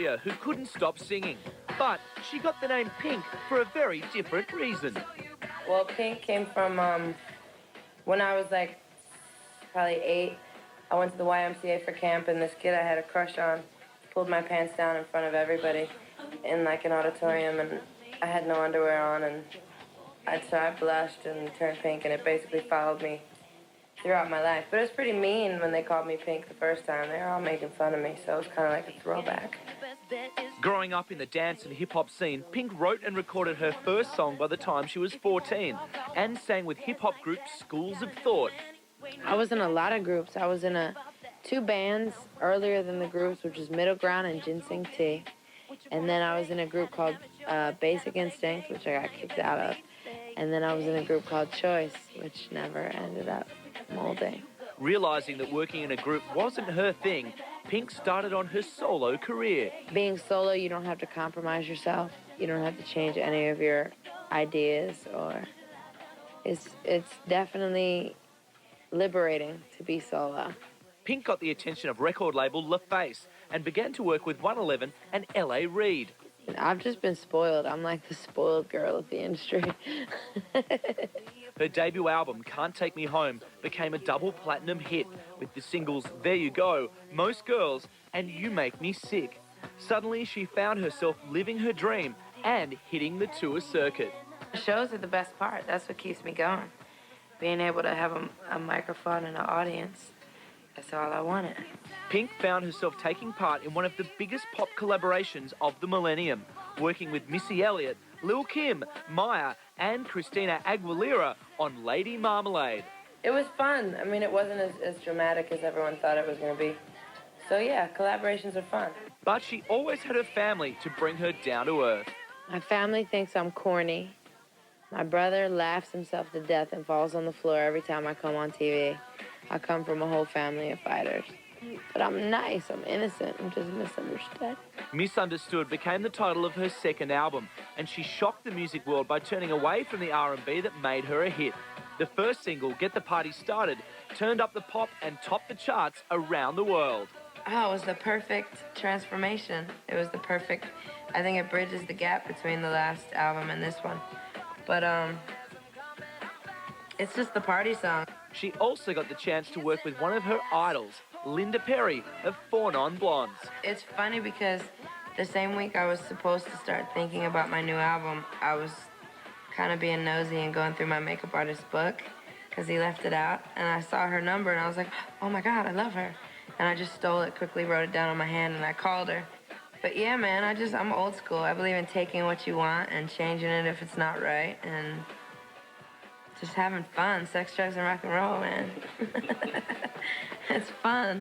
Philadelphia who couldn't stop singing. But she got the name Pink for a very different reason. Well, Pink came from when I was like probably 8. I went to the YMCA for camp, and this kid I had a crush on pulled my pants down in front of everybody in like an auditorium, and I had no underwear on, and so I blushed and turned pink, and it basically followed me throughout my life. But it was pretty mean when they called me Pink the first time. They were all making fun of me, so it was kind of like a throwback. Growing up in the dance and hip-hop scene, Pink wrote and recorded her first song by the time she was 14 and sang with hip-hop group Schools of Thought. I was in a lot of groups. I was in 2 bands earlier than the groups, which was Middle Ground and Ginseng Tea. And then I was in a group called Basic Instinct, which I got kicked out of. And then I was in a group called Choice, which never ended up molding. Realising that working in a group wasn't her thing, Pink started on her solo career. Being solo, you don't have to compromise yourself. You don't have to change any of your ideas, or it's definitely liberating to be solo. Pink got the attention of record label LaFace and began to work with 111 and L.A. Reid. I've just been spoiled. I'm like the spoiled girl of the industry. Her debut album, Can't Take Me Home, became a double platinum hit with the singles There You Go, Most Girls, and You Make Me Sick. Suddenly, she found herself living her dream and hitting the tour circuit. Shows are the best part. That's what keeps me going. Being able to have a microphone and an audience, that's all I wanted. Pink found herself taking part in one of the biggest pop collaborations of the millennium, working with Missy Elliott, Lil' Kim, Maya, and Christina Aguilera on Lady Marmalade. It was fun. I mean, it wasn't as dramatic as everyone thought it was going to be. So yeah, collaborations are fun. But she always had her family to bring her down to earth. My family thinks I'm corny. My brother laughs himself to death and falls on the floor every time I come on TV. I come from a whole family of fighters. But I'm nice, I'm innocent, I'm just misunderstood. Misunderstood became the title of her second album, and she shocked the music world by turning away from the R&B that made her a hit. The first single, Get the Party Started, turned up the pop and topped the charts around the world. Oh, it was the perfect transformation. It was the perfect, I think it bridges the gap between the last album and this one. But, it's just the party song. She also got the chance to work with one of her idols, Linda Perry of 4 Non Blondes. It's funny because the same week I was supposed to start thinking about my new album, I was kind of being nosy and going through my makeup artist's book because he left it out. And I saw her number and I was like, oh my God, I love her. And I just stole it, quickly wrote it down on my hand, and I called her. But yeah, man, I'm old school. I believe in taking what you want and changing it if it's not right, and just having fun. Sex, drugs, and rock and roll, man. It's fun.